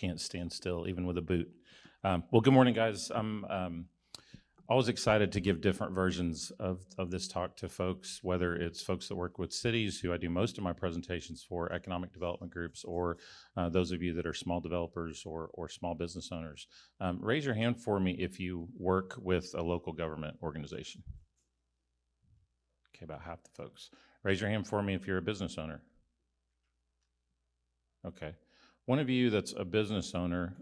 can't stand still, even with a boot. Well, good morning, guys. I'm always excited to give different versions of this talk to folks, whether it's folks that work with cities, who I do most of my presentations for, economic development groups, or those of you that are small developers or small business owners. Raise your hand for me if you work with a local government organization. Okay, about half the folks. Raise your hand for me if you're a business owner. Okay. One of you that's a business owner,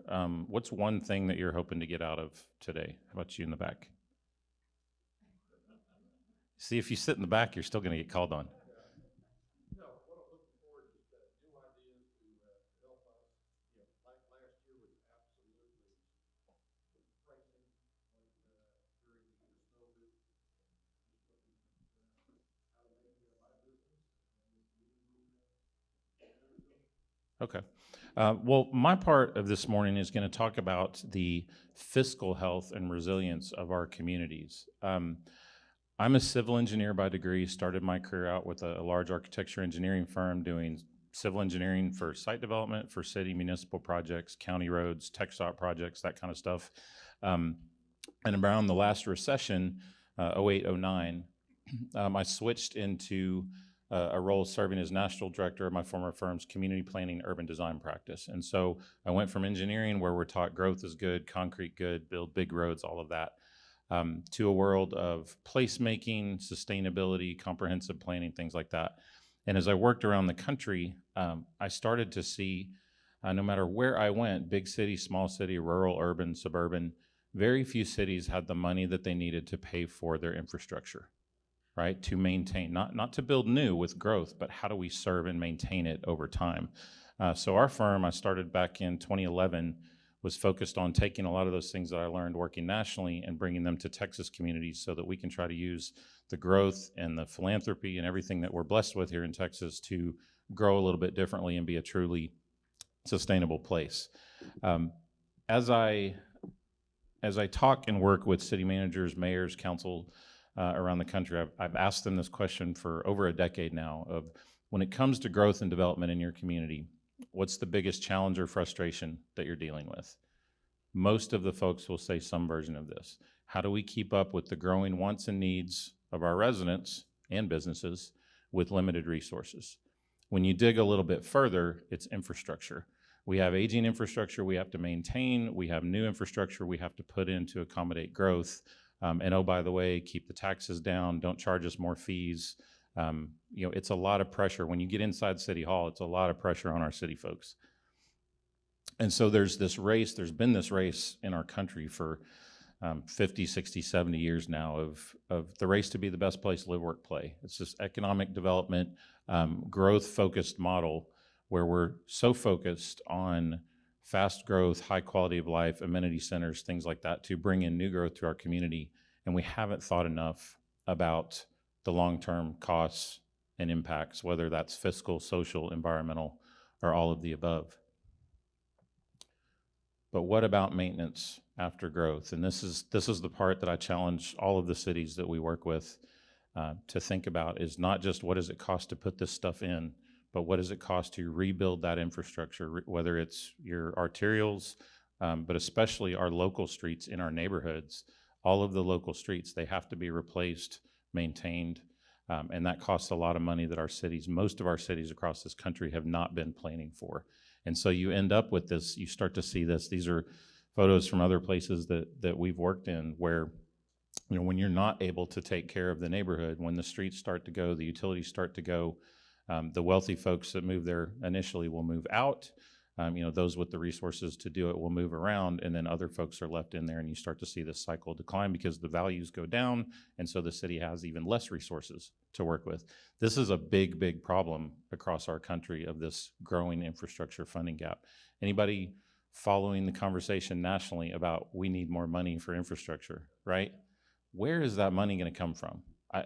what's one thing that you're hoping to get out of today? How about you in the back? See, if you sit in the back, you're still going to get called on. No, what I'm looking for is new ideas to help us. Like last year was absolutely pricing during the snow loop, just looking how to make my business Okay. Well, my part of this morning is going to talk about the fiscal health and resilience of our communities. I'm a civil engineer by degree, started my career out with a large architecture engineering firm doing civil engineering for site development, for city municipal projects, county roads, tech stop projects, that kind of stuff. And around the last recession, 08, 09, I switched into a role serving as national director of my former firm's community planning urban design practice. And so I went from engineering, where we're taught growth is good, concrete good, build big roads, all of that, to a world of placemaking, sustainability, comprehensive planning, things like that. And as I worked around the country, I started to see, no matter where I went, big city, small city, rural, urban, suburban, very few cities had the money that they needed to pay for their infrastructure, right? To maintain, not to build new with growth, but how do we serve and maintain it over time? So our firm, I started back in 2011, was focused on taking a lot of those things that I learned working nationally and bringing them to Texas communities so that we can try to use the growth and the philanthropy and everything that we're blessed with here in Texas to grow a little bit differently and be a truly sustainable place. As I talk and work with city managers, mayors, council around the country, I've asked them this question for over a decade now of, when it comes to growth and development in your community, what's the biggest challenge or frustration that you're dealing with? Most of the folks will say some version of this. How do we keep up with the growing wants and needs of our residents and businesses with limited resources? When you dig a little bit further, it's infrastructure. We have aging infrastructure we have to maintain. We have new infrastructure we have to put in to accommodate growth. And oh, by the way, keep the taxes down, don't charge us more fees. It's a lot of pressure. When you get inside City Hall, it's a lot of pressure on our city folks. And so there's been this race in our country for 50, 60, 70 years now of the race to be the best place to live, work, play. It's this economic development, growth-focused model where we're so focused on fast growth, high quality of life, amenity centers, things like that, to bring in new growth to our community. And we haven't thought enough about the long-term costs and impacts, whether that's fiscal, social, environmental, or all of the above. But what about maintenance after growth? And this is the part that I challenge all of the cities that we work with to think about, is not just what does it cost to put this stuff in, but what does it cost to rebuild that infrastructure, whether it's your arterials, but especially our local streets in our neighborhoods. All of the local streets, they have to be replaced, maintained, and that costs a lot of money that most of our cities across this country have not been planning for. And so you end up with this, you start to see this. These are photos from other places that we've worked in where, when you're not able to take care of the neighborhood, when the streets start to go, the utilities start to go, the wealthy folks that move there initially will move out. Those with the resources to do it will move around, and then other folks are left in there, and you start to see this cycle decline because the values go down, and so the city has even less resources to work with. This is a big, big problem across our country of this growing infrastructure funding gap. Anybody following the conversation nationally about we need more money for infrastructure, right? Where is that money going to come from?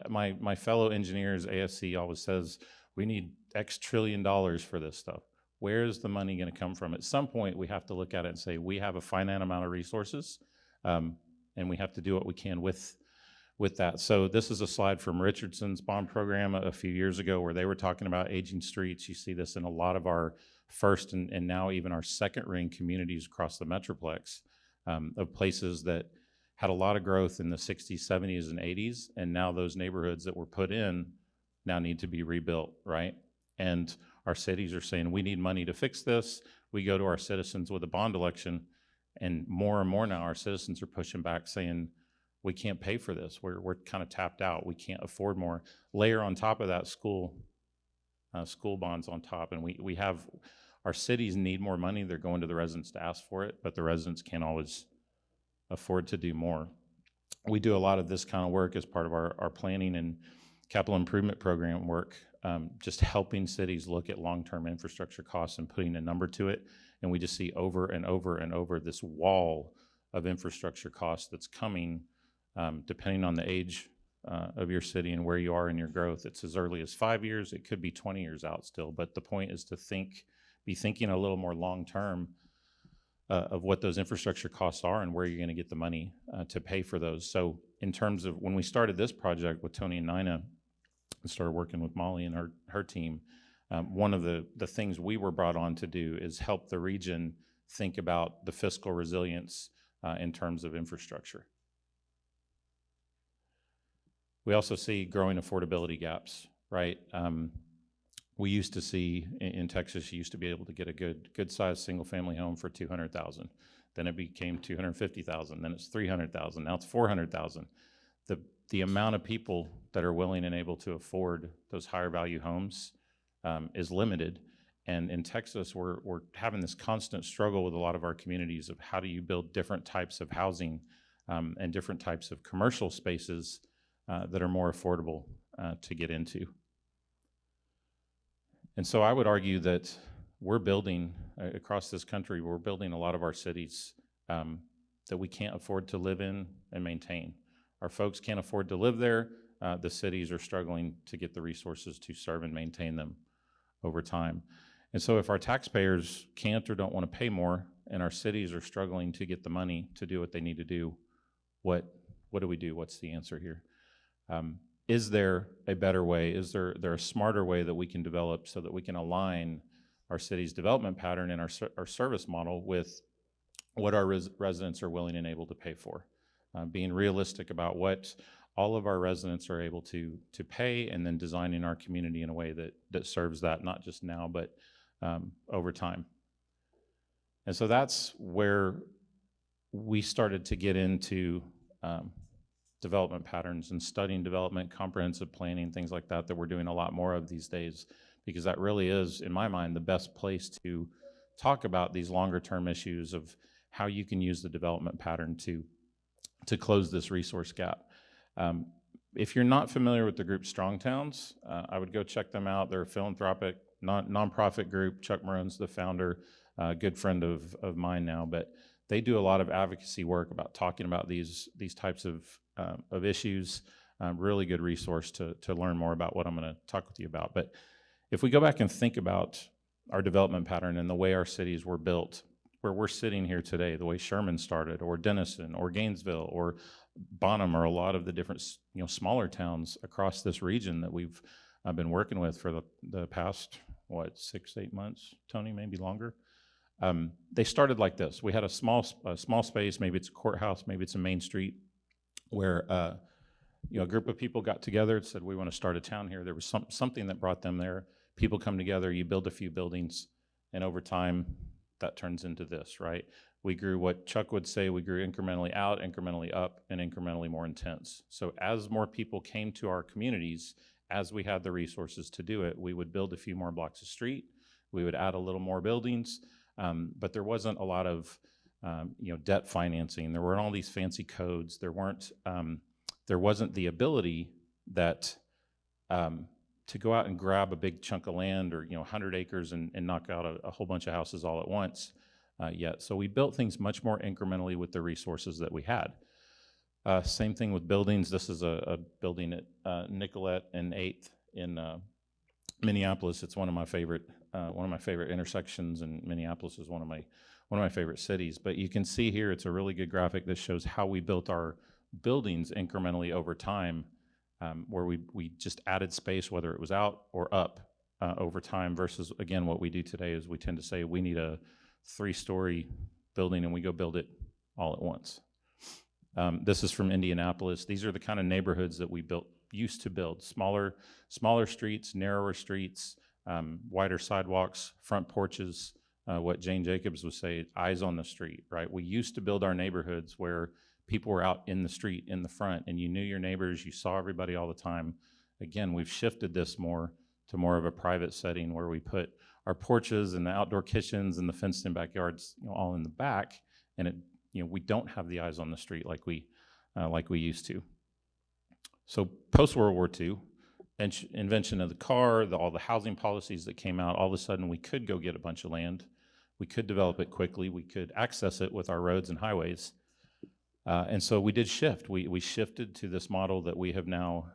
My fellow engineers, ASC always says, we need X trillion dollars for this stuff. Where is the money going to come from? At some point, we have to look at it and say, we have a finite amount of resources, and we have to do what we can with that. So this is a slide from Richardson's bond program a few years ago where they were talking about aging streets. You see this in a lot of our first and now even our second ring communities across the Metroplex, of places that had a lot of growth in the 60s, 70s, and 80s, and now those neighborhoods that were put in now need to be rebuilt, right? And our cities are saying, we need money to fix this. We go to our citizens with a bond election, and more now our citizens are pushing back saying, we can't pay for this. We're kind of tapped out. We can't afford more. Layer on top of that school bonds on top, and we have, our cities need more money. They're going to the residents to ask for it, but the residents can't always afford to do more. We do a lot of this kind of work as part of our planning and capital improvement program work, just helping cities look at long-term infrastructure costs and putting a number to it. And we just see over and over and over this wall of infrastructure costs that's coming, depending on the age of your city and where you are in your growth. It's as early as 5 years, it could be 20 years out still, but the point is to be thinking a little more long-term of what those infrastructure costs are and where you're gonna get the money to pay for those. So in terms of when we started this project with Tony and Nina, and started working with Molly and her team, one of the things we were brought on to do is help the region think about the fiscal resilience in terms of infrastructure. We also see growing affordability gaps, right? We used to see in Texas, you used to be able to get a good sized single family home for $200,000. Then it became $250,000. Then it's $300,000. Now it's $400,000. The amount of people that are willing and able to afford those higher value homes is limited. And in Texas, we're having this constant struggle with a lot of our communities of how do you build different types of housing and different types of commercial spaces that are more affordable to get into. And so I would argue that we're building, across this country, we're building a lot of our cities that we can't afford to live in and maintain. Our folks can't afford to live there. The cities are struggling to get the resources to serve and maintain them over time. And so if our taxpayers can't or don't want to pay more, and our cities are struggling to get the money to do what they need to do, what do we do? What's the answer here? Is there a better way? Is there a smarter way that we can develop so that we can align our city's development pattern and our service model with what our residents are willing and able to pay for? Being realistic about what all of our residents are able to pay, and then designing our community in a way that serves that, not just now, but over time. And so that's where we started to get into development patterns and studying development, comprehensive planning, things like that we're doing a lot more of these days, because that really is, in my mind, the best place to talk about these longer term issues of how you can use the development pattern to close this resource gap. If you're not familiar with the group Strong Towns, I would go check them out. They're a philanthropic, nonprofit group. Chuck Marone's the founder, a good friend of mine now, but they do a lot of advocacy work about talking about these types of issues. Really good resource to learn more about what I'm going to talk with you about. But if we go back and think about our development pattern and the way our cities were built, where we're sitting here today, the way Sherman started, or Denison, or Gainesville, or Bonham, or a lot of the different smaller towns across this region that we've been working with for the past, 6 to 8 months, Tony, maybe longer. They started like this. We had a small space, maybe it's a courthouse, maybe it's a main street, where a group of people got together and said, we want to start a town here. There was something that brought them there. People come together, you build a few buildings, and over time, that turns into this, right? We grew, what Chuck would say, we grew incrementally out, incrementally up, and incrementally more intense. So as more people came to our communities, as we had the resources to do it, we would build a few more blocks of street, we would add a little more buildings, but there wasn't a lot of debt financing. There weren't all these fancy codes. There wasn't the ability that to go out and grab a big chunk of land or 100 acres and knock out a whole bunch of houses all at once yet. So we built things much more incrementally with the resources that we had. Same thing with buildings. This is a building at Nicollet and 8th in Minneapolis. It's one of my favorite intersections, and Minneapolis is one of my favorite cities. But you can see here, it's a really good graphic that shows how we built our buildings incrementally over time, where we just added space, whether it was out or up, over time versus, again, what we do today is we tend to say we need a 3-story building and we go build it all at once. This is from Indianapolis. These are the kind of neighborhoods that we used to build. Smaller streets, narrower streets, wider sidewalks, front porches, what Jane Jacobs would say, eyes on the street, right? We used to build our neighborhoods where people were out in the street, in the front, and you knew your neighbors, you saw everybody all the time. Again, we've shifted this more to more of a private setting where we put our porches and the outdoor kitchens and the fenced-in backyards, all in the back, and we don't have the eyes on the street like we used to. So post World War II, invention of the car, all the housing policies that came out, all of a sudden we could go get a bunch of land. We could develop it quickly. We could access it with our roads and highways. And so we did shift. We shifted to this model that we have now,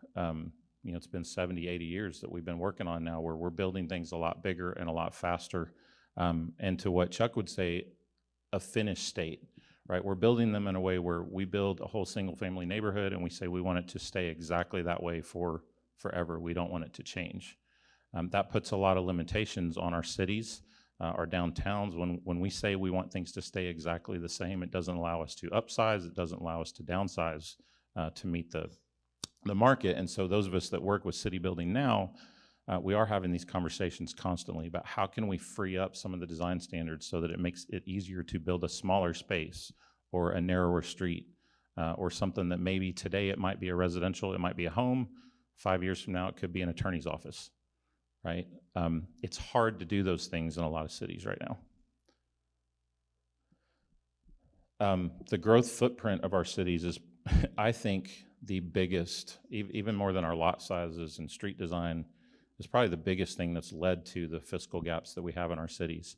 it's been 70, 80 years that we've been working on now, where we're building things a lot bigger and a lot faster. And to what Chuck would say, a finished state, right? We're building them in a way where we build a whole single-family neighborhood and we say we want it to stay exactly that way forever. We don't want it to change. That puts a lot of limitations on our cities, our downtowns. When we say we want things to stay exactly the same, it doesn't allow us to upsize, it doesn't allow us to downsize to meet the market. And so those of us that work with city building now, we are having these conversations constantly about how can we free up some of the design standards so that it makes it easier to build a smaller space or a narrower street or something that maybe today it might be a residential, it might be a home, 5 years from now it could be an attorney's office, right? It's hard to do those things in a lot of cities right now. The growth footprint of our cities is, I think, the biggest, even more than our lot sizes and street design, is probably the biggest thing that's led to the fiscal gaps that we have in our cities.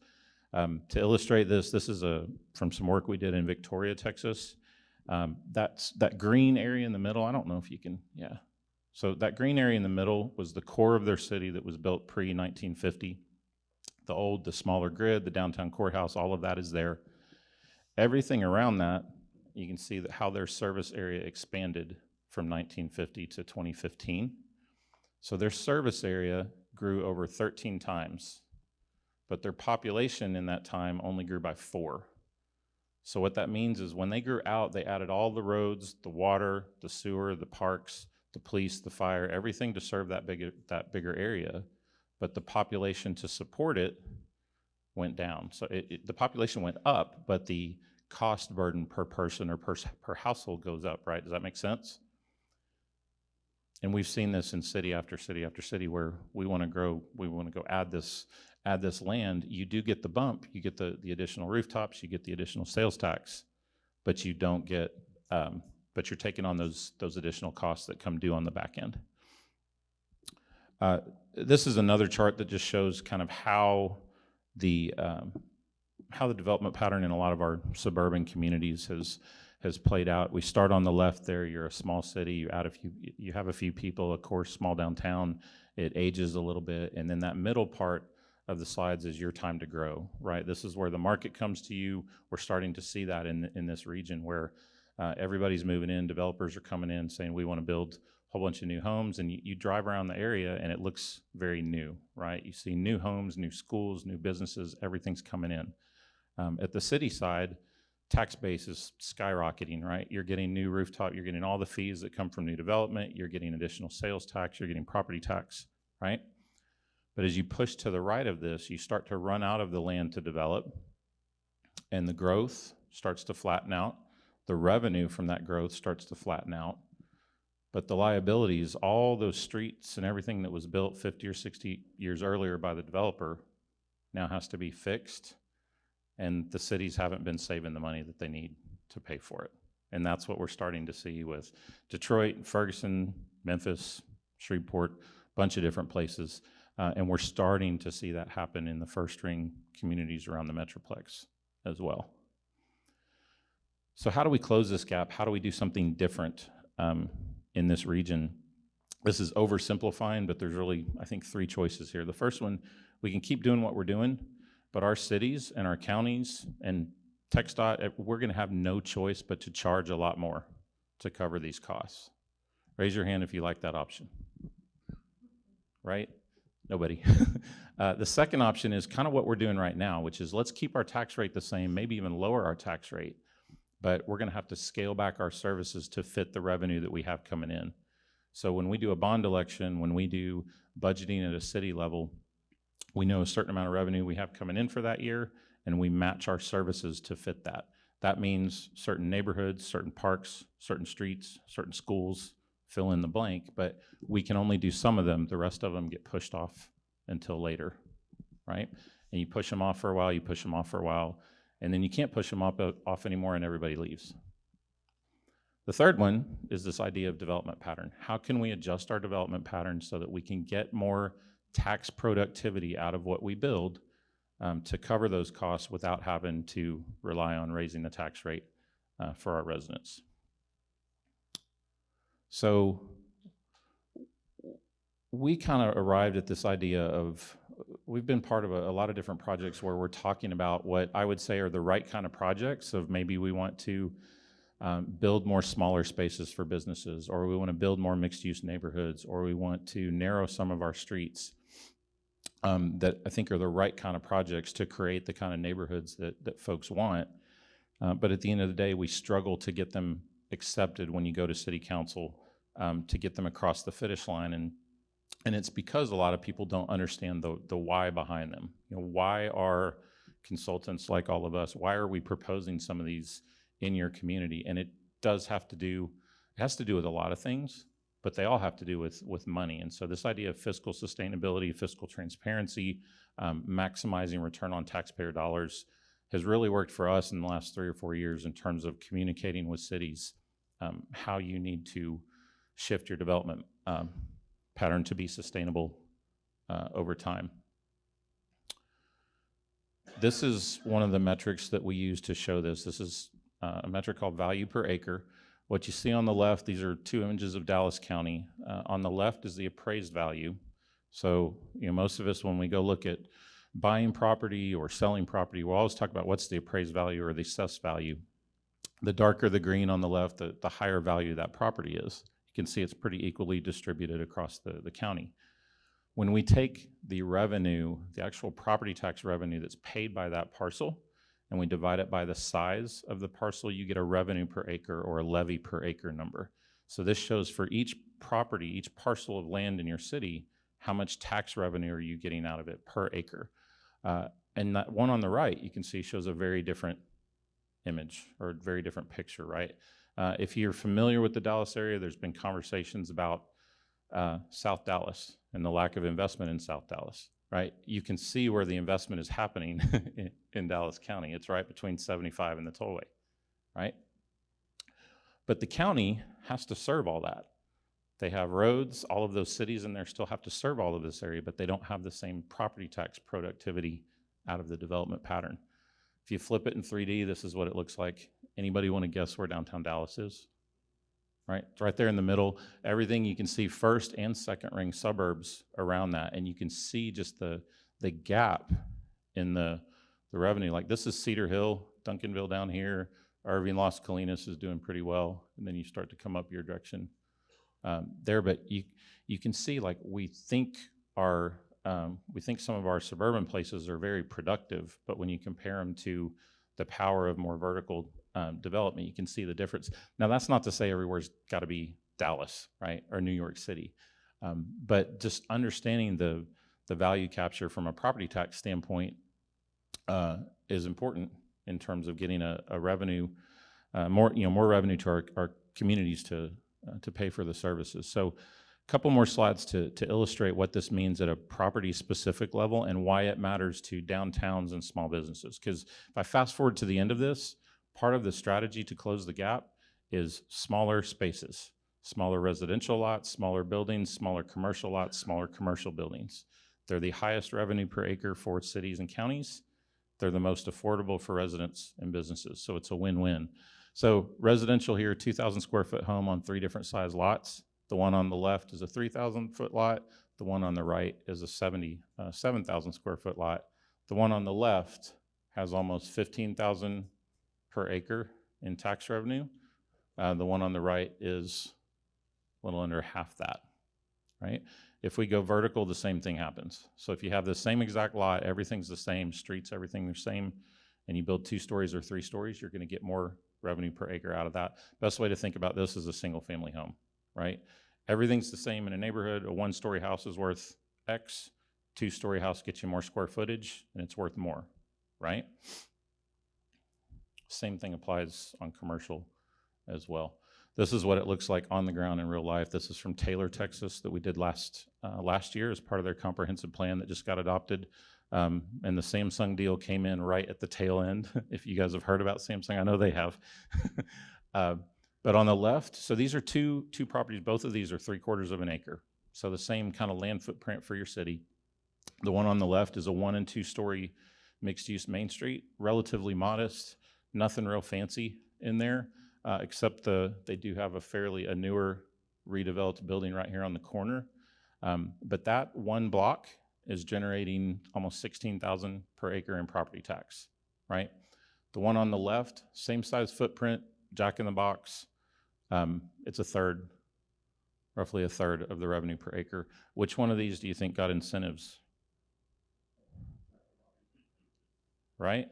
To illustrate this is from some work we did in Victoria, Texas. That green area in the middle, I don't know if you can, yeah. So that green area in the middle was the core of their city that was built pre-1950. The smaller grid, the downtown courthouse, all of that is there. Everything around that, you can see that how their service area expanded from 1950 to 2015. So their service area grew over 13 times, but their population in that time only grew by 4. So what that means is when they grew out, they added all the roads, the water, the sewer, the parks, the police, the fire, everything to serve that bigger area, but the population to support it went down. So the population went up, but the cost burden per person or per household goes up, right? Does that make sense? And we've seen this in city after city after city where we want to grow, we want to go add this land. You do get the bump, you get the additional rooftops, you get the additional sales tax, but you don't get, but you're taking on those additional costs that come due on the back end. This is another chart that just shows kind of how the development pattern in a lot of our suburban communities has played out. We start on the left there. You're a small city. You have a few people. Of course, small downtown. It ages a little bit, and then that middle part of the slides is your time to grow. Right. This is where the market comes to you. We're starting to see that in this region where everybody's moving in. Developers are coming in saying we want to build a whole bunch of new homes, and you drive around the area and it looks very new. Right. You see new homes, new schools, new businesses. Everything's coming in. At the city side, tax base is skyrocketing, right? You're getting new rooftop, you're getting all the fees that come from new development, you're getting additional sales tax, you're getting property tax, right? But as you push to the right of this, you start to run out of the land to develop, and the growth starts to flatten out. The revenue from that growth starts to flatten out. But the liabilities, all those streets and everything that was built 50 or 60 years earlier by the developer now has to be fixed. And the cities haven't been saving the money that they need to pay for it. And that's what we're starting to see with Detroit, Ferguson, Memphis, Shreveport, a bunch of different places. And we're starting to see that happen in the first ring communities around the Metroplex as well. So how do we close this gap? How do we do something different in this region? This is oversimplifying, but there's really, I think, 3 choices here. The first one, we can keep doing what we're doing, but our cities and our counties and TxDOT, we're going to have no choice but to charge a lot more to cover these costs. Raise your hand if you like that option. Right? Nobody. The second option is kind of what we're doing right now, which is let's keep our tax rate the same, maybe even lower our tax rate, but we're going to have to scale back our services to fit the revenue that we have coming in. So when we do a bond election, when we do budgeting at a city level, we know a certain amount of revenue we have coming in for that year, and we match our services to fit that. That means certain neighborhoods, certain parks, certain streets, certain schools, fill in the blank, but we can only do some of them. The rest of them get pushed off until later, right? And you push them off for a while, you push them off for a while, and then you can't push them off anymore and everybody leaves. The third one is this idea of development pattern. How can we adjust our development pattern so that we can get more tax productivity out of what we build to cover those costs without having to rely on raising the tax rate for our residents? So we kind of arrived at this idea of, we've been part of a lot of different projects where we're talking about what I would say are the right kind of projects of maybe we want to build more smaller spaces for businesses, or we want to build more mixed-use neighborhoods, or we want to narrow some of our streets that I think are the right kind of projects to create the kind of neighborhoods that folks want. But at the end of the day, we struggle to get them accepted when you go to city council, to get them across the finish line. And it's because a lot of people don't understand the why behind them. You know, why are consultants like all of us, why are we proposing some of these in your community? And it has to do with a lot of things, but they all have to do with money. And so this idea of fiscal sustainability, fiscal transparency, maximizing return on taxpayer dollars has really worked for us in the last 3 or 4 years in terms of communicating with cities how you need to shift your development pattern to be sustainable over time. This is one of the metrics that we use to show this. This is a metric called value per acre. What you see on the left, these are 2 images of Dallas County. On the left is the appraised value. So, you know, most of us, when we go look at buying property or selling property, we'll always talk about what's the appraised value or the assessed value. The darker the green on the left, the higher value that property is. You can see it's pretty equally distributed across the county. When we take the revenue, the actual property tax revenue that's paid by that parcel, and we divide it by the size of the parcel, you get a revenue per acre or a levy per acre number. So this shows for each property, each parcel of land in your city, how much tax revenue are you getting out of it per acre. And that one on the right, you can see shows a very different image or a very different picture, right? If you're familiar with the Dallas area, there's been conversations about South Dallas and the lack of investment in South Dallas, right? You can see where the investment is happening in Dallas County. It's right between 75 and the tollway, right? But the county has to serve all that. They have roads, all of those cities in there still have to serve all of this area, but they don't have the same property tax productivity out of the development pattern. If you flip it in 3D, this is what it looks like. Anybody want to guess where downtown Dallas is? Right, it's right there in the middle. Everything you can see first and second ring suburbs around that, and you can see just the gap in the revenue. Like this is Cedar Hill, Duncanville down here. Irving, Las Colinas is doing pretty well, and then you start to come up your direction there. But you can see like we think some of our suburban places are very productive, but when you compare them to the power of more vertical development, you can see the difference. Now, that's not to say everywhere's got to be Dallas, right, or New York City, but just understanding the value capture from a property tax standpoint is important in terms of getting a revenue, more revenue to our communities to pay for the services. So, a couple more slides to illustrate what this means at a property-specific level and why it matters to downtowns and small businesses. Because if I fast forward to the end of this, part of the strategy to close the gap is smaller spaces, smaller residential lots, smaller buildings, smaller commercial lots, smaller commercial buildings. They're the highest revenue per acre for cities and counties. They're the most affordable for residents and businesses, so it's a win-win. So residential here, 2,000 square foot home on 3 different size lots. The one on the left is a 3,000 foot lot. The one on the right is a 7,000 square foot lot. The one on the left has almost 15,000 per acre in tax revenue. The one on the right is a little under half that, right? If we go vertical, the same thing happens. So if you have the same exact lot, everything's the same, streets, everything the same, and you build 2 stories or 3 stories, you're gonna get more revenue per acre out of that. Best way to think about this is a single family home, right? Everything's the same in a neighborhood. A 1-story house is worth X, 2-story house gets you more square footage and it's worth more, right? Same thing applies on commercial as well. This is what it looks like on the ground in real life. This is from Taylor, Texas, that we did last year as part of their comprehensive plan that just got adopted. And the Samsung deal came in right at the tail end. If you guys have heard about Samsung, I know they have. But on the left, so these are two properties. Both of these are 3/4 of an acre. So the same kind of land footprint for your city. The one on the left is a 1- and 2-story mixed-use Main Street, relatively modest, nothing real fancy in there, except they do have a newer redeveloped building right here on the corner. But that one block is generating almost $16,000 per acre in property tax, right? The one on the left, same size footprint, Jack in the Box. It's roughly a third of the revenue per acre. Which one of these do you think got incentives? Right?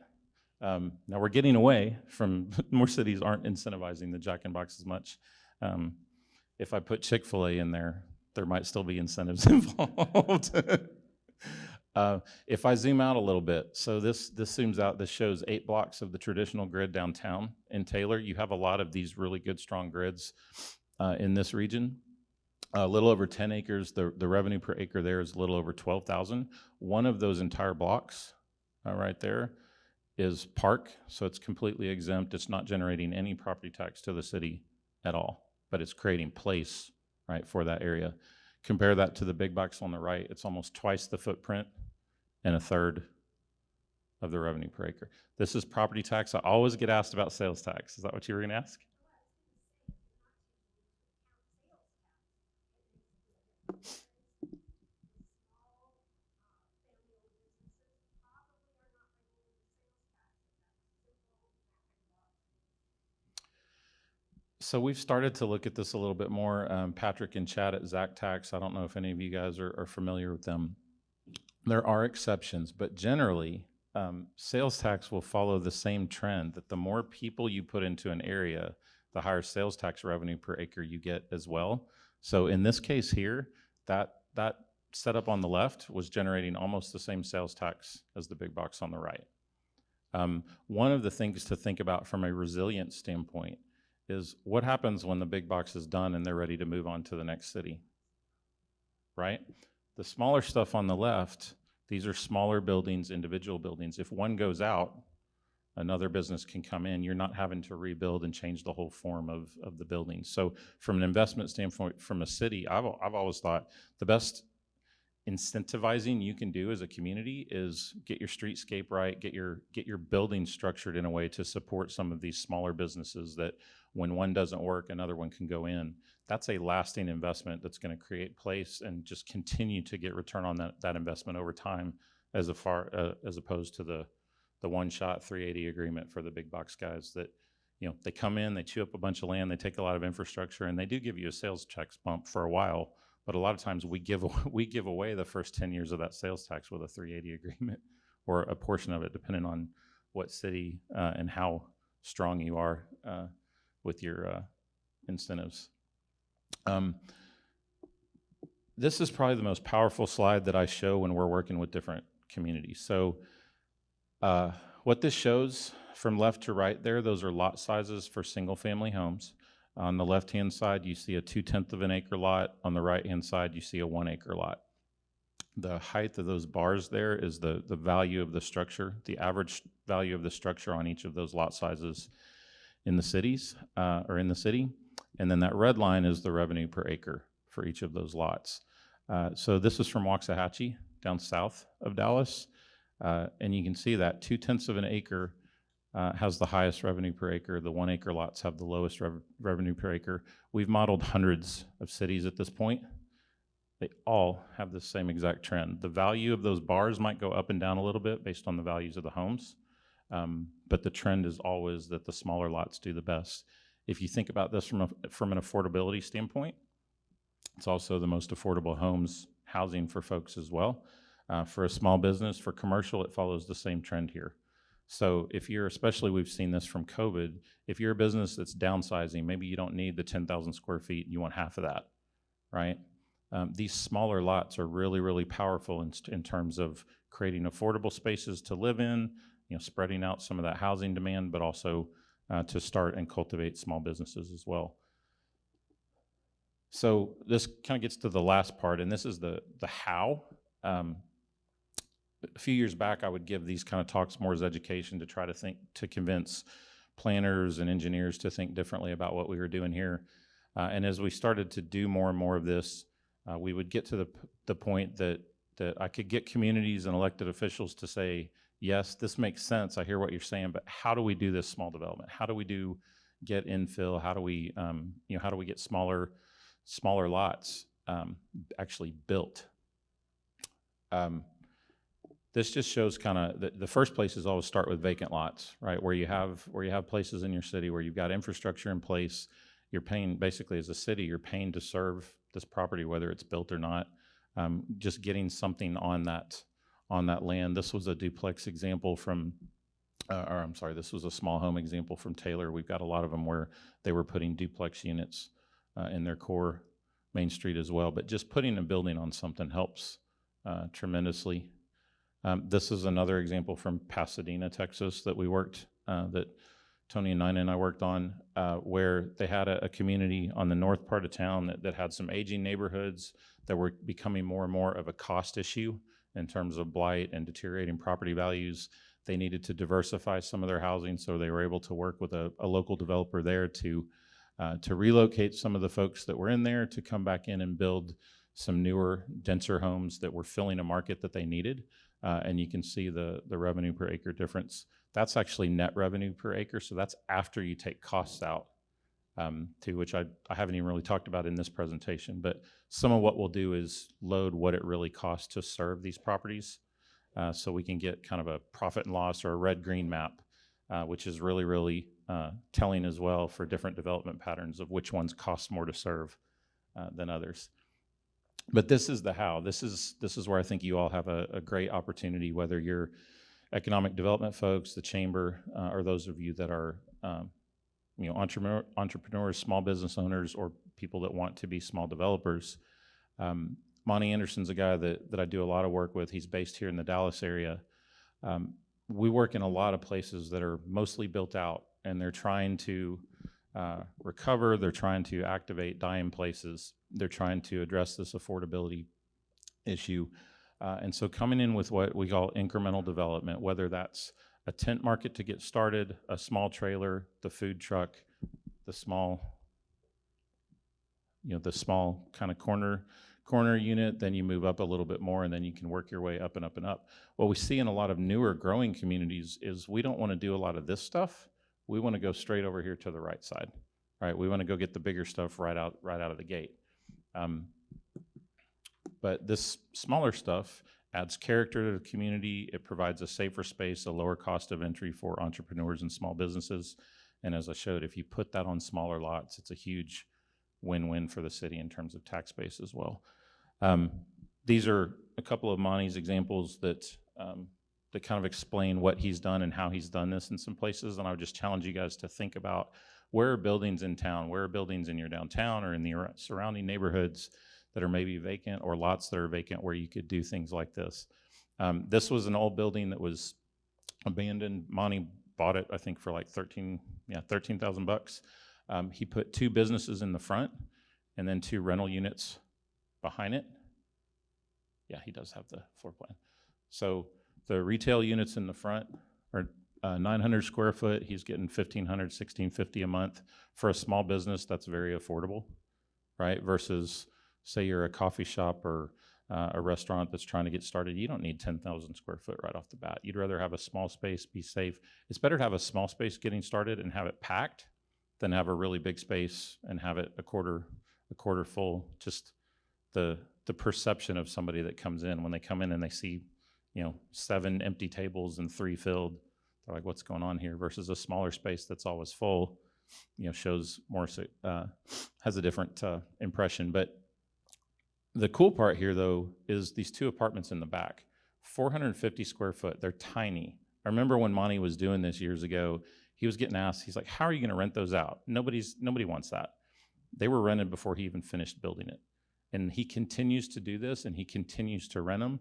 Now we're getting away from, more cities aren't incentivizing the Jack in the Box as much. If I put Chick-fil-A in there might still be incentives involved. If I zoom out a little bit, so this zooms out, this shows 8 blocks of the traditional grid downtown in Taylor. You have a lot of these really good, strong grids in this region. A little over 10 acres, the revenue per acre there is a little over 12,000. One of those entire blocks right there is park, so it's completely exempt. It's not generating any property tax to the city at all, but it's creating place, right, for that area. Compare that to the big box on the right. It's almost twice the footprint and a third of the revenue per acre. This is property tax. I always get asked about sales tax. Is that what you were gonna ask? So we've started to look at this a little bit more. Patrick and Chad at Zach Tax, I don't know if any of you guys are familiar with them. There are exceptions, but generally, sales tax will follow the same trend, that the more people you put into an area, the higher sales tax revenue per acre you get as well. So in this case here, that setup on the left was generating almost the same sales tax as the big box on the right. One of the things to think about from a resilience standpoint is what happens when the big box is done and they're ready to move on to the next city, right? The smaller stuff on the left, these are smaller buildings, individual buildings. If one goes out, another business can come in. You're not having to rebuild and change the whole form of the building. So from an investment standpoint, from a city, I've always thought the best incentivizing you can do as a community is get your streetscape right, get your building structured in a way to support some of these smaller businesses that when one doesn't work, another one can go in. That's a lasting investment that's going to create place and just continue to get return on that investment over time, as opposed to the one-shot 380 agreement for the big box guys that, you know, they come in, they chew up a bunch of land, they take a lot of infrastructure, and they do give you a sales tax bump for a while. But a lot of times we give away the first 10 years of that sales tax with a 380 agreement, or a portion of it, depending on what city and how strong you are with your incentives. This is probably the most powerful slide that I show when we're working with different communities. So what this shows from left to right there, those are lot sizes for single family homes. On the left-hand side, you see a 2/10 of an acre lot. On the right-hand side, you see a 1 acre lot. The height of those bars there is the value of the structure, the average value of the structure on each of those lot sizes in the cities, or in the city. And then that red line is the revenue per acre for each of those lots. So this is from Waxahachie, down south of Dallas. And you can see that 2/10 of an acre has the highest revenue per acre. The 1 acre lots have the lowest revenue per acre. We've modeled hundreds of cities at this point. They all have the same exact trend. The value of those bars might go up and down a little bit based on the values of the homes, but the trend is always that the smaller lots do the best. If you think about this from an affordability standpoint, It's also the most affordable housing for folks as well. For a small business, for commercial, it follows the same trend here. So if you're, especially we've seen this from COVID, if you're a business that's downsizing, maybe you don't need the 10,000 square feet, you want half of that, right? These smaller lots are really, really powerful in terms of creating affordable spaces to live in, spreading out some of that housing demand, but also to start and cultivate small businesses as well. So this kind of gets to the last part, and this is the how. A few years back, I would give these kind of talks more as education to try to convince planners and engineers to think differently about what we were doing here. And as we started to do more and more of this, we would get to the point that I could get communities and elected officials to say, yes, this makes sense, I hear what you're saying, but how do we do this small development? How do we get infill? How do we, how do we get smaller lots actually built? This just shows kind of the first place is always start with vacant lots, right? Where you have places in your city where you've got infrastructure in place. You're paying, basically as a city, you're paying to serve this property, whether it's built or not. Just getting something on that land. This was a duplex example from, this was a small home example from Taylor. We've got a lot of them where they were putting duplex units in their core Main Street as well. But just putting a building on something helps tremendously. This is another example from Pasadena, Texas, that we worked, that Tony and Nina and I worked on, where they had a community on the north part of town that had some aging neighborhoods that were becoming more and more of a cost issue in terms of blight and deteriorating property values. They needed to diversify some of their housing, so they were able to work with a local developer there to relocate some of the folks that were in there to come back in and build some newer, denser homes that were filling a market that they needed. And you can see the revenue per acre difference. That's actually net revenue per acre, so that's after you take costs out, to which I haven't even really talked about in this presentation. But some of what we'll do is load what it really costs to serve these properties, so we can get kind of a profit and loss or a red-green map, which is really, really telling as well for different development patterns of which ones cost more to serve than others. But this is the how. This is where I think you all have a great opportunity, whether you're economic development folks, the chamber, or those of you that are entrepreneurs, small business owners, or people that want to be small developers. Monty Anderson's a guy that I do a lot of work with. He's based here in the Dallas area. We work in a lot of places that are mostly built out, and they're trying to recover, they're trying to activate dying places, they're trying to address this affordability issue. And so coming in with what we call incremental development, whether that's a tent market to get started, a small trailer, the food truck, the small kind of corner unit, then you move up a little bit more, and then you can work your way up and up and up. What we see in a lot of newer growing communities is we don't want to do a lot of this stuff. We want to go straight over here to the right side, right? We want to go get the bigger stuff right out of the gate. But this smaller stuff adds character to the community. It provides a safer space, a lower cost of entry for entrepreneurs and small businesses. And as I showed, if you put that on smaller lots, it's a huge win-win for the city in terms of tax base as well. These are a couple of Monty's examples that kind of explain what he's done and how he's done this in some places. And I would just challenge you guys to think about, where are buildings in town? Where are buildings in your downtown or in the surrounding neighborhoods that are maybe vacant, or lots that are vacant where you could do things like this? This was an old building that was abandoned. Monty bought it, I think, for like $13,000. He put 2 businesses in the front and then 2 rental units behind it. Yeah, he does have the floor plan. So the retail units in the front are 900 square foot. He's getting $1,500, $1,650 a month. For a small business, that's very affordable, right? Versus, say you're a coffee shop or a restaurant that's trying to get started, you don't need 10,000 square foot right off the bat. You'd rather have a small space, be safe. It's better to have a small space getting started and have it packed than have a really big space and have it a quarter full. Just the perception of somebody that comes in, when they come in and they see 7 empty tables and 3 filled, they're like, what's going on here? Versus a smaller space that's always full, shows more, has a different impression. But The cool part here, though, is these 2 apartments in the back, 450 square foot. They're tiny. I remember when Monty was doing this years ago, he was getting asked, he's like, how are you going to rent those out? Nobody wants that. They were rented before he even finished building it. And he continues to do this, and he continues to rent them.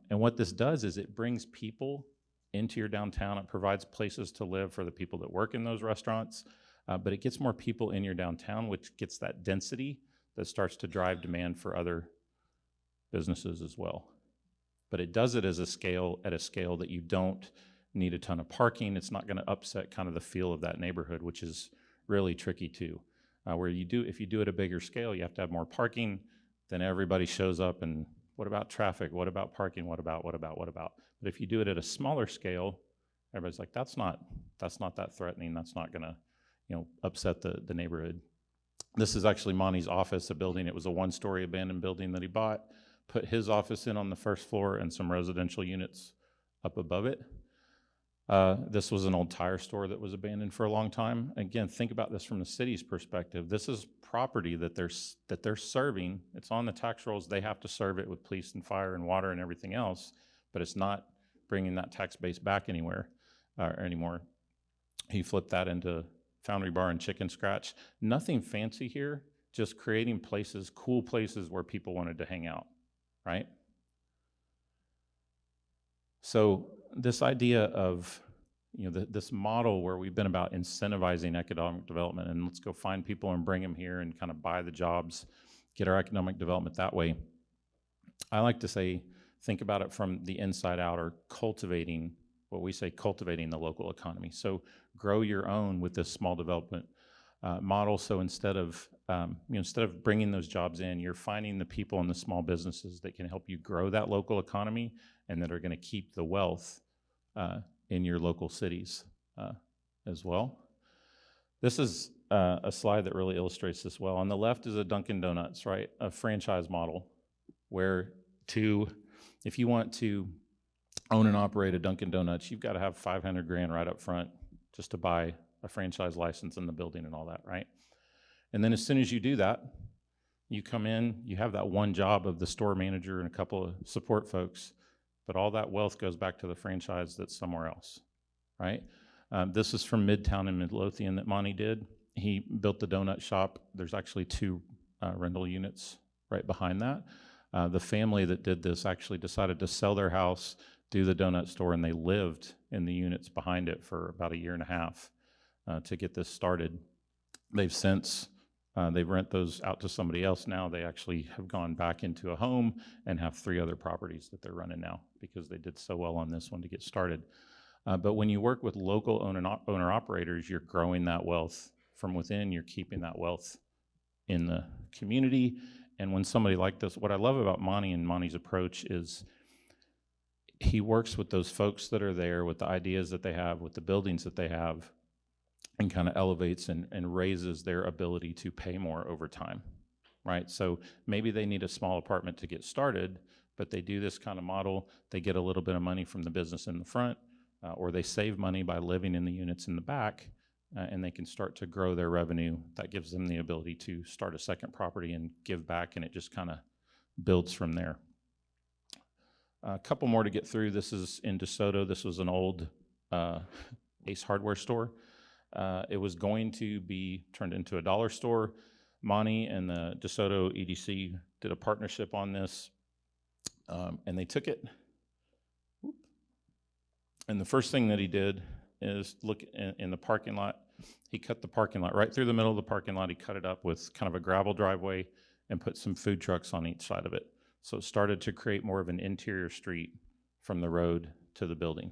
And what this does is it brings people into your downtown. It provides places to live for the people that work in those restaurants, but it gets more people in your downtown, which gets that density that starts to drive demand for other businesses as well. But it does it at a scale that you don't need a ton of parking. It's not going to upset kind of the feel of that neighborhood, which is really tricky too. If you do it at a bigger scale, you have to have more parking. Then everybody shows up, and what about traffic? What about parking? What about? But if you do it at a smaller scale, everybody's like, that's not that threatening. That's not going to, upset the neighborhood. This is actually Monty's office, a building. It was a 1-story abandoned building that he bought, put his office in on the first floor and some residential units up above it. This was an old tire store that was abandoned for a long time. Again, think about this from the city's perspective. This is property that they're serving. It's on the tax rolls. They have to serve it with police and fire and water and everything else, but it's not bringing that tax base back anymore. He flipped that into Foundry Bar and Chicken Scratch. Nothing fancy here, just creating places, cool places where people wanted to hang out, right? So this idea of, this model where we've been about incentivizing economic development, and let's go find people and bring them here and kind of buy the jobs, get our economic development that way. I like to say, think about it from the inside out, or cultivating the local economy. So grow your own with this small development model. So instead of bringing those jobs in, you're finding the people and the small businesses that can help you grow that local economy and that are going to keep the wealth in your local cities as well. This is a slide that really illustrates this well. On the left is a Dunkin' Donuts, right? A franchise model where if you want to own and operate a Dunkin' Donuts, you've got to have $500,000 right up front just to buy a franchise license in the building and all that, right? And then as soon as you do that, you come in, you have that one job of the store manager and a couple of support folks, but all that wealth goes back to the franchise that's somewhere else, right? This is from Midtown and Midlothian that Monty did. He built the donut shop. There's actually 2 rental units right behind that. The family that did this actually decided to sell their house, do the donut store, and they lived in the units behind it for about 1.5 years to get this started. They've since, they rent those out to somebody else now. They actually have gone back into a home and have 3 other properties that they're running now because they did so well on this one to get started. But when you work with local owner-operators, you're growing that wealth from within. You're keeping that wealth in the community. And when somebody like this, what I love about Monty and Monty's approach is he works with those folks that are there, with the ideas that they have, with the buildings that they have, and kind of elevates and raises their ability to pay more over time, right? So maybe they need a small apartment to get started, but they do this kind of model. They get a little bit of money from the business in the front, or they save money by living in the units in the back, and they can start to grow their revenue. That gives them the ability to start a second property and give back, and it just kind of builds from there. A couple more to get through. This is in DeSoto. This was an old Ace Hardware store. It was going to be turned into a dollar store. Monty and the DeSoto EDC did a partnership on this, and they took it. And the first thing that he did is look in the parking lot. He cut the parking lot right through the middle of the parking lot. He cut it up with kind of a gravel driveway and put some food trucks on each side of it. So it started to create more of an interior street from the road to the building.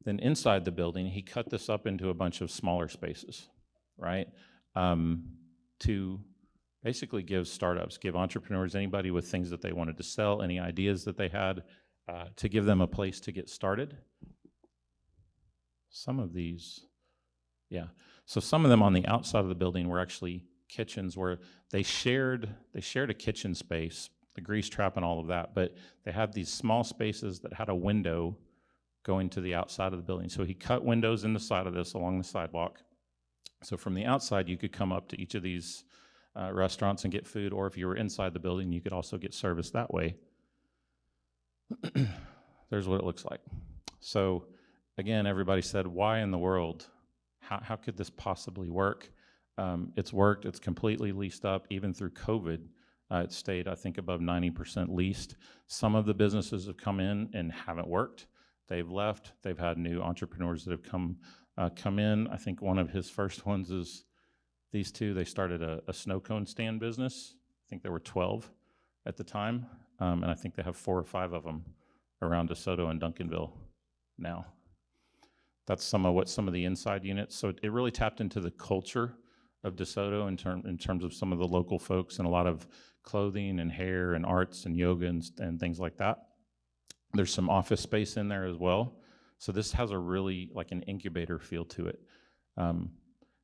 Then inside the building, he cut this up into a bunch of smaller spaces, right? To basically give startups, give entrepreneurs, anybody with things that they wanted to sell, any ideas that they had, to give them a place to get started. Some of these, yeah. So some of them on the outside of the building were actually kitchens where they shared a kitchen space, the grease trap and all of that, but they had these small spaces that had a window going to the outside of the building. So he cut windows in the side of this along the sidewalk. So from the outside, you could come up to each of these restaurants and get food, or if you were inside the building, you could also get service that way. There's what it looks like. So again, everybody said, why in the world? How could this possibly work? It's worked. It's completely leased up. Even through COVID, it stayed, I think, above 90% leased. Some of the businesses have come in and haven't worked. They've left. They've had new entrepreneurs that have come in. I think one of his first ones is these two. They started a snow cone stand business. I think there were 12 at the time, and I think they have 4 or 5 of them around DeSoto and Duncanville now. That's some of the inside units. So it really tapped into the culture of DeSoto in terms of some of the local folks, and a lot of clothing and hair and arts and yoga and things like that. There's some office space in there as well. So this has a really like an incubator feel to it.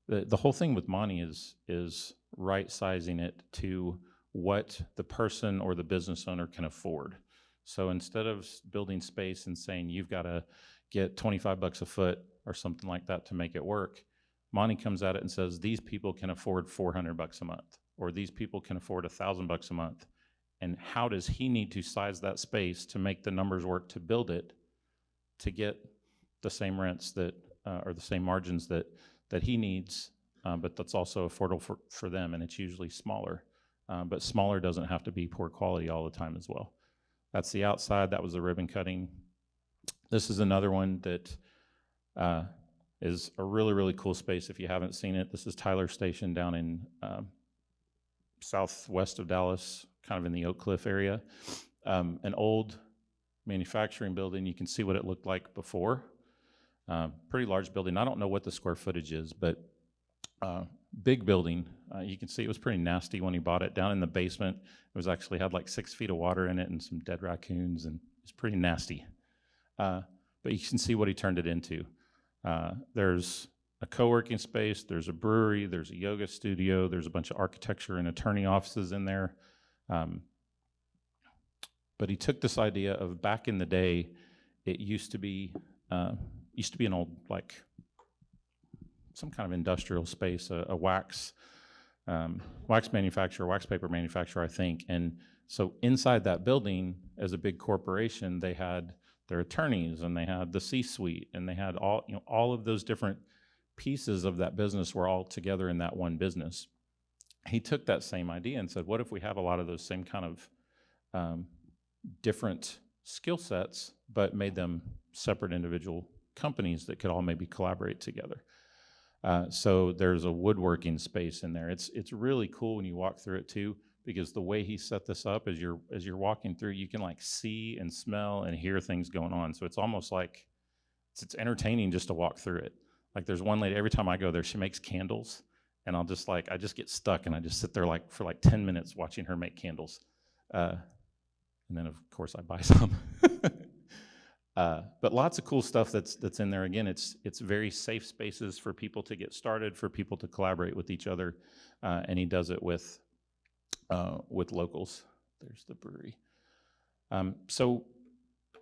The whole thing with Monty is right sizing it to what the person or the business owner can afford. So instead of building space and saying you've got to get $25 a foot or something like that to make it work, Monty comes at it and says these people can afford $400 a month, or these people can afford $1,000 a month. And how does he need to size that space to make the numbers work to build it to get the same rents that or the same margins that he needs, but that's also affordable for them, and it's usually smaller. But smaller doesn't have to be poor quality all the time as well. That's the outside. That was the ribbon cutting. This is another one that is a really, really cool space if you haven't seen it. This is Tyler Station down in southwest of Dallas, kind of in the Oak Cliff area. An old manufacturing building. You can see what it looked like before. Pretty large building. I don't know what the square footage is, but big building. You can see it was pretty nasty when he bought it. Down in the basement, it was actually had like 6 feet of water in it and some dead raccoons, and it's pretty nasty. But you can see what he turned it into. There's a co-working space, there's a brewery, there's a yoga studio, there's a bunch of architecture and attorney offices in there. But he took this idea of back in the day, it used to be an old, like, some kind of industrial space, a wax manufacturer, wax paper manufacturer, I think. And so inside that building, as a big corporation, they had their attorneys, and they had the C-suite, and they had all of those different pieces of that business were all together in that one business. He took that same idea and said, what if we have a lot of those same kind of different skill sets, but made them separate individual companies that could all maybe collaborate together? So there's a woodworking space in there. It's really cool when you walk through it too, because the way he set this up, as you're walking through, you can like see and smell and hear things going on. So it's almost like it's entertaining just to walk through it. Like there's one lady, every time I go there, she makes candles, and I just get stuck, and I just sit there like for like 10 minutes watching her make candles. And then of course I buy some. But lots of cool stuff that's in there. Again, it's very safe spaces for people to get started, for people to collaborate with each other, and he does it with locals. There's the brewery. So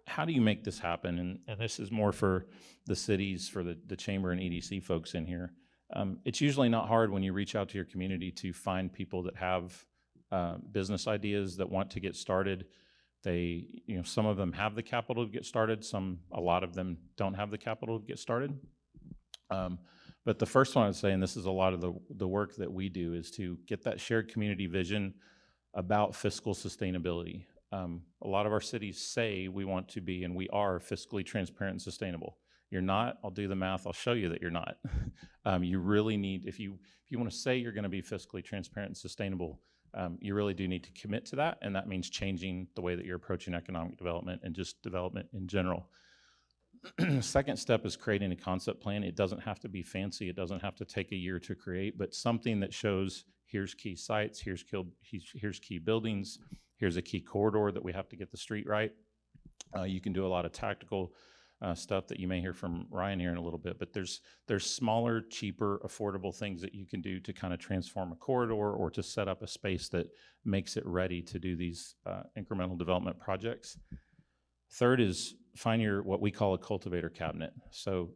how do you make this happen? And this is more for the cities, for the chamber and EDC folks in here. It's usually not hard when you reach out to your community to find people that have business ideas that want to get started. Some of them have the capital to get started. A lot of them don't have the capital to get started. But the first one I'd say, and this is a lot of the work that we do, is to get that shared community vision about fiscal sustainability. A lot of our cities say we want to be, and we are, fiscally transparent and sustainable. You're not. I'll do the math. I'll show you that you're not. You really need, if you want to say you're going to be fiscally transparent and sustainable, you really do need to commit to that, and that means changing the way that you're approaching economic development and just development in general. Second step is creating a concept plan. It doesn't have to be fancy. It doesn't have to take a year to create, but something that shows here's key sites, here's key buildings, here's a key corridor that we have to get the street right. You can do a lot of tactical stuff that you may hear from Ryan here in a little bit, but there's smaller, cheaper, affordable things that you can do to kind of transform a corridor or to set up a space that makes it ready to do these incremental development projects. Third is find what we call a cultivator cabinet. So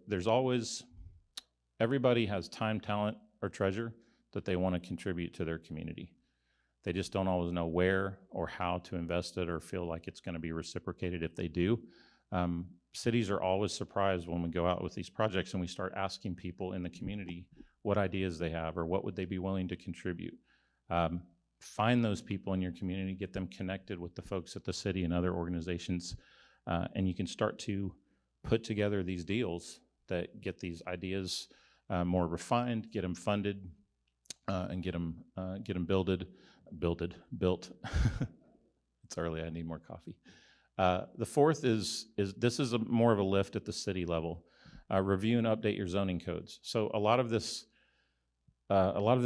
everybody has time, talent, or treasure. that they want to contribute to their community. They just don't always know where or how to invest it or feel like it's going to be reciprocated if they do. Cities are always surprised when we go out with these projects and we start asking people in the community what ideas they have or what would they be willing to contribute. Find those people in your community, get them connected with the folks at the city and other organizations, and you can start to put together these deals that get these ideas more refined, get them funded, and get them built. It's early. I need more coffee. The fourth is this is more of a lift at the city level. Review and update your zoning codes. So a lot of this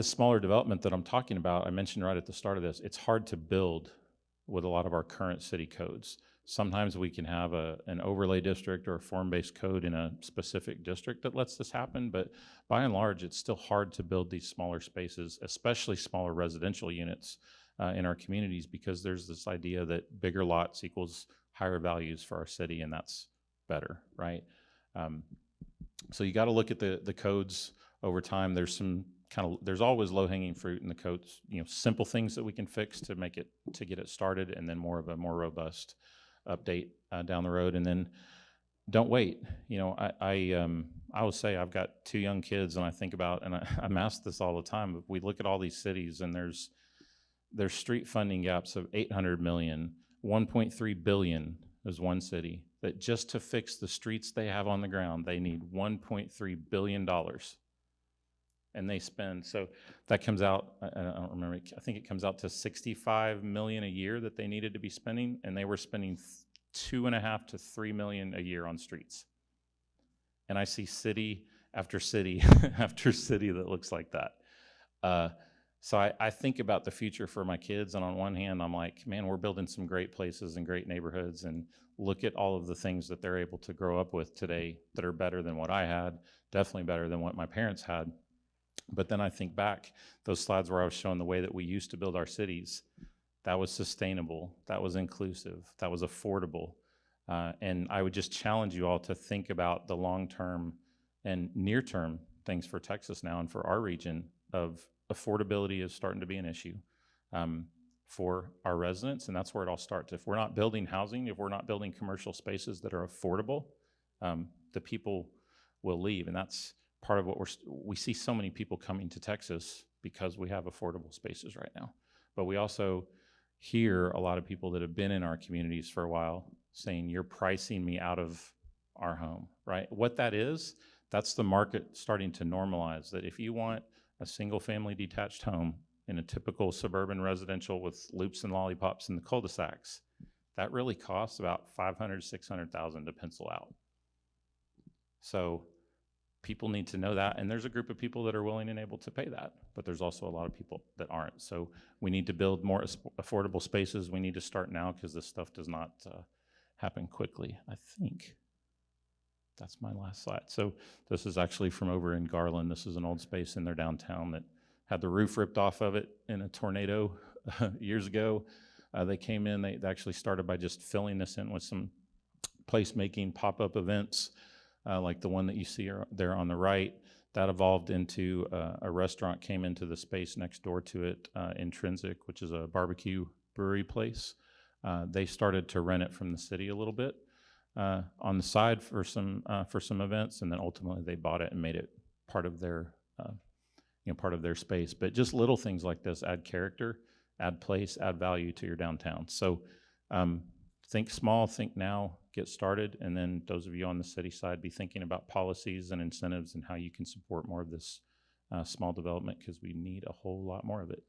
smaller development that I'm talking about, I mentioned right at the start of this, it's hard to build with a lot of our current city codes. Sometimes we can have an overlay district or a form-based code in a specific district that lets this happen, but by and large, it's still hard to build these smaller spaces, especially smaller residential units in our communities, because there's this idea that bigger lots equals higher values for our city, and that's better, right? So you got to look at the codes over time. There's always low-hanging fruit in the codes, simple things that we can fix to get it started, and then more robust update down the road. And then don't wait. I will say I've got 2 young kids, and I think about, and I'm asked this all the time, but we look at all these cities, and there's street funding gaps of $800 million, $1.3 billion is one city, that just to fix the streets they have on the ground, they need $1.3 billion. And they spend, so that comes out, I don't remember, I think it comes out to $65 million a year that they needed to be spending, and they were spending $2.5 to $3 million a year on streets. And I see city after city after city that looks like that. So I think about the future for my kids, and on one hand, I'm like, man, we're building some great places and great neighborhoods, and look at all of the things that they're able to grow up with today that are better than what I had, definitely better than what my parents had. But then I think back, those slides where I was showing the way that we used to build our cities, that was sustainable, that was inclusive, that was affordable. And I would just challenge you all to think about the long-term and near-term things for Texas now and for our region of affordability is starting to be an issue for our residents, and that's where it all starts. If we're not building housing, if we're not building commercial spaces that are affordable, the people will leave, and that's part of what we see so many people coming to Texas because we have affordable spaces right now. But we also hear a lot of people that have been in our communities for a while saying, you're pricing me out of our home, right? What that is, that's the market starting to normalize that if you want a single family detached home in a typical suburban residential with loops and lollipops in the cul-de-sacs, that really costs about $500,000, $600,000 to pencil out. So people need to know that, and there's a group of people that are willing and able to pay that, but there's also a lot of people that aren't. So we need to build more affordable spaces. We need to start now because this stuff does not happen quickly. I think that's my last slide. So this is actually from over in Garland. This is an old space in their downtown that had the roof ripped off of it in a tornado years ago. They came in, they actually started by just filling this in with some placemaking pop-up events, like the one that you see there on the right. That evolved into a restaurant came into the space next door to it, Intrinsic, which is a barbecue brewery place. They started to rent it from the city a little bit on the side for some events, and then ultimately they bought it and made it part of their space. But just little things like this add character, add place, add value to your downtown. So think small, think now, get started, and then those of you on the city side be thinking about policies and incentives and how you can support more of this small development, because we need a whole lot more of it.